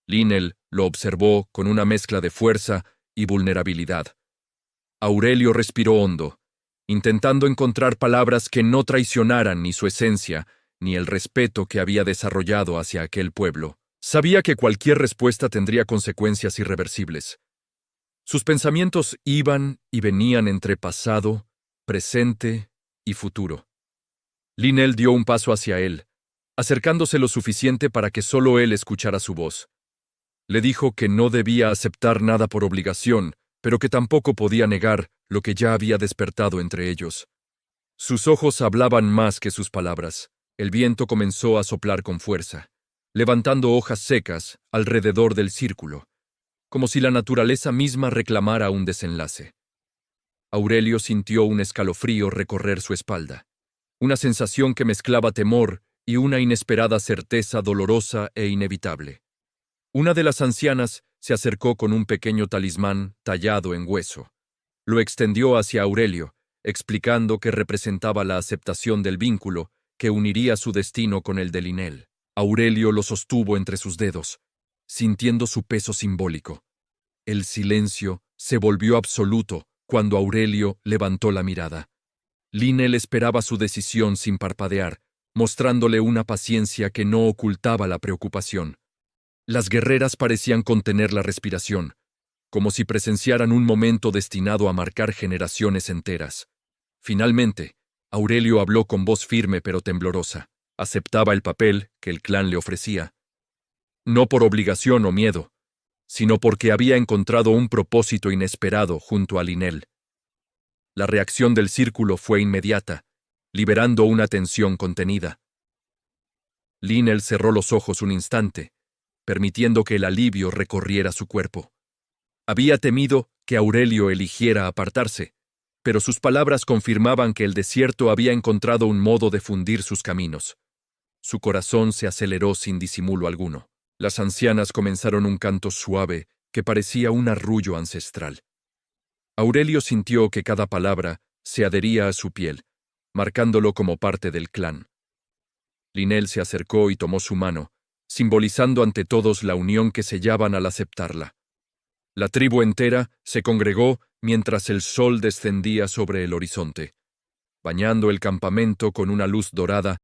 Linel lo observó con una mezcla de fuerza y vulnerabilidad. Aurelio respiró hondo, intentando encontrar palabras que no traicionaran ni su esencia, ni el respeto que había desarrollado hacia aquel pueblo. Sabía que cualquier respuesta tendría consecuencias irreversibles. Sus pensamientos iban y venían entre pasado, presente y futuro. Linel dio un paso hacia él, acercándose lo suficiente para que solo él escuchara su voz. Le dijo que no debía aceptar nada por obligación, pero que tampoco podía negar lo que ya había despertado entre ellos. Sus ojos hablaban más que sus palabras. El viento comenzó a soplar con fuerza, levantando hojas secas alrededor del círculo, como si la naturaleza misma reclamara un desenlace. Aurelio sintió un escalofrío recorrer su espalda, una sensación que mezclaba temor y una inesperada certeza dolorosa e inevitable. Una de las ancianas se acercó con un pequeño talismán tallado en hueso. Lo extendió hacia Aurelio, explicando que representaba la aceptación del vínculo que uniría su destino con el de Linel. Aurelio lo sostuvo entre sus dedos, sintiendo su peso simbólico. El silencio se volvió absoluto cuando Aurelio levantó la mirada. Linel esperaba su decisión sin parpadear, mostrándole una paciencia que no ocultaba la preocupación. Las guerreras parecían contener la respiración, como si presenciaran un momento destinado a marcar generaciones enteras. Finalmente, Aurelio habló con voz firme pero temblorosa. Aceptaba el papel que el clan le ofrecía. No por obligación o miedo, sino porque había encontrado un propósito inesperado junto a Linel. La reacción del círculo fue inmediata, liberando una tensión contenida. Linel cerró los ojos un instante, permitiendo que el alivio recorriera su cuerpo. Había temido que Aurelio eligiera apartarse, pero sus palabras confirmaban que el desierto había encontrado un modo de fundir sus caminos. Su corazón se aceleró sin disimulo alguno. Las ancianas comenzaron un canto suave que parecía un arrullo ancestral. Aurelio sintió que cada palabra se adhería a su piel, marcándolo como parte del clan. Linel se acercó y tomó su mano, simbolizando ante todos la unión que sellaban al aceptarla. La tribu entera se congregó mientras el sol descendía sobre el horizonte, bañando el campamento con una luz dorada.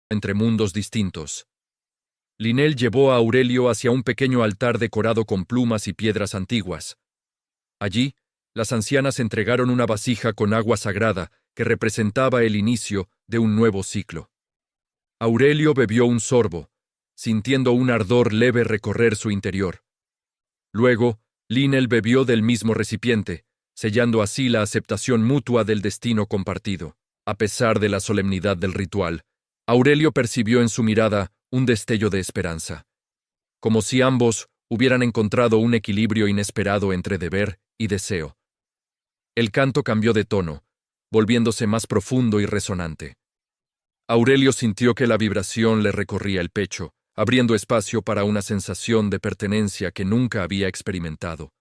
Entre mundos distintos. Linel llevó a Aurelio hacia un pequeño altar decorado con plumas y piedras antiguas. Allí, las ancianas entregaron una vasija con agua sagrada que representaba el inicio de un nuevo ciclo. Aurelio bebió un sorbo, sintiendo un ardor leve recorrer su interior. Luego, Linel bebió del mismo recipiente, sellando así la aceptación mutua del destino compartido. A pesar de la solemnidad del ritual, Aurelio percibió en su mirada un destello de esperanza, como si ambos hubieran encontrado un equilibrio inesperado entre deber y deseo. El canto cambió de tono, volviéndose más profundo y resonante. Aurelio sintió que la vibración le recorría el pecho, abriendo espacio para una sensación de pertenencia que nunca había experimentado.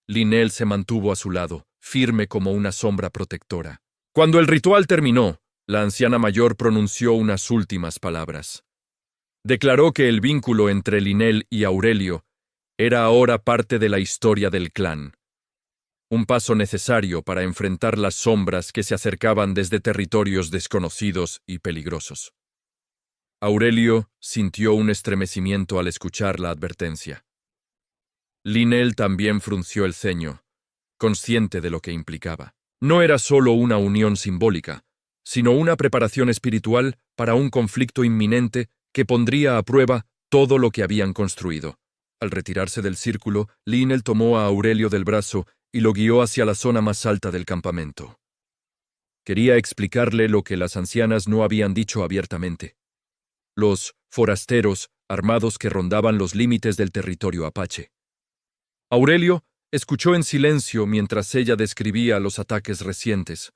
Linel se mantuvo a su lado, firme como una sombra protectora. Cuando el ritual terminó, la anciana mayor pronunció unas últimas palabras. Declaró que el vínculo entre Linel y Aurelio era ahora parte de la historia del clan. Un paso necesario para enfrentar las sombras que se acercaban desde territorios desconocidos y peligrosos. Aurelio sintió un estremecimiento al escuchar la advertencia. Linel también frunció el ceño, consciente de lo que implicaba. No era solo una unión simbólica, sino una preparación espiritual para un conflicto inminente que pondría a prueba todo lo que habían construido. Al retirarse del círculo, Linel tomó a Aurelio del brazo y lo guió hacia la zona más alta del campamento. Quería explicarle lo que las ancianas no habían dicho abiertamente. Los forasteros armados que rondaban los límites del territorio apache. Aurelio escuchó en silencio mientras ella describía los ataques recientes,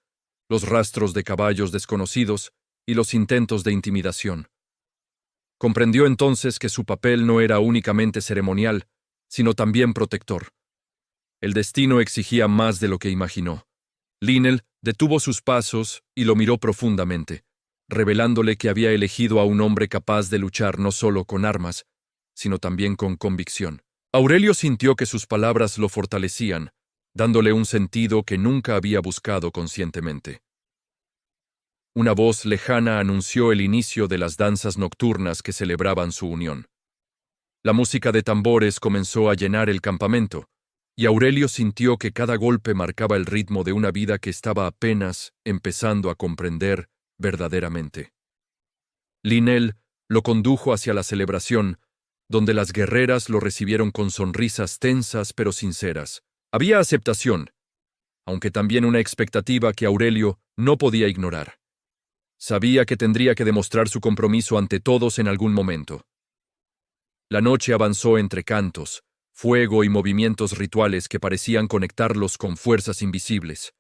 los rastros de caballos desconocidos y los intentos de intimidación. Comprendió entonces que su papel no era únicamente ceremonial, sino también protector. El destino exigía más de lo que imaginó. Linel detuvo sus pasos y lo miró profundamente, revelándole que había elegido a un hombre capaz de luchar no solo con armas, sino también con convicción. Aurelio sintió que sus palabras lo fortalecían, dándole un sentido que nunca había buscado conscientemente. Una voz lejana anunció el inicio de las danzas nocturnas que celebraban su unión. La música de tambores comenzó a llenar el campamento, y Aurelio sintió que cada golpe marcaba el ritmo de una vida que estaba apenas empezando a comprender verdaderamente. Linel lo condujo hacia la celebración, donde las guerreras lo recibieron con sonrisas tensas pero sinceras. Había aceptación, aunque también una expectativa que Aurelio no podía ignorar. Sabía que tendría que demostrar su compromiso ante todos en algún momento. La noche avanzó entre cantos, fuego y movimientos rituales que parecían conectarlos con fuerzas invisibles.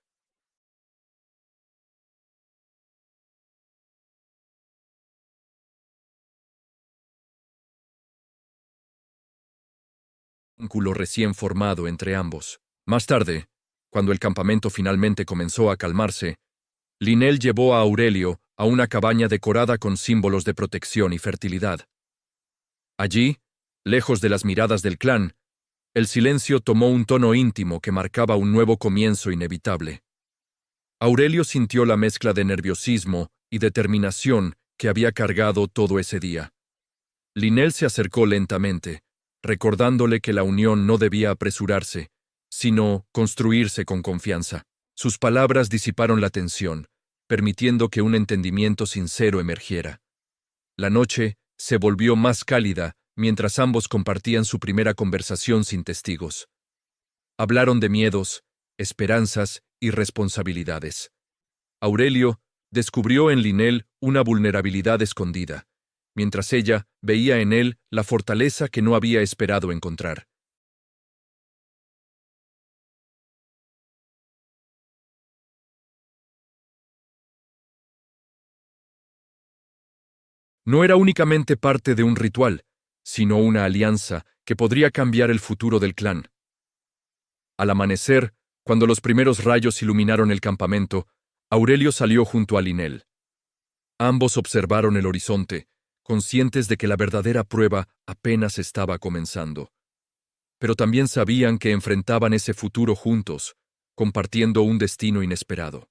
vínculo recién formado entre ambos. Más tarde, cuando el campamento finalmente comenzó a calmarse, Linnell llevó a Aurelio a una cabaña decorada con símbolos de protección y fertilidad. Allí, lejos de las miradas del clan, el silencio tomó un tono íntimo que marcaba un nuevo comienzo inevitable. Aurelio sintió la mezcla de nerviosismo y determinación que había cargado todo ese día. Linnell se acercó lentamente, recordándole que la unión no debía apresurarse, sino construirse con confianza. Sus palabras disiparon la tensión, permitiendo que un entendimiento sincero emergiera. La noche se volvió más cálida mientras ambos compartían su primera conversación sin testigos. Hablaron de miedos, esperanzas y responsabilidades. Aurelio descubrió en Linnell una vulnerabilidad escondida, mientras ella veía en él la fortaleza que no había esperado encontrar. No era únicamente parte de un ritual, sino una alianza que podría cambiar el futuro del clan. Al amanecer, cuando los primeros rayos iluminaron el campamento, Aurelio salió junto a Linnell. Ambos observaron el horizonte, conscientes de que la verdadera prueba apenas estaba comenzando. Pero también sabían que enfrentaban ese futuro juntos, compartiendo un destino inesperado.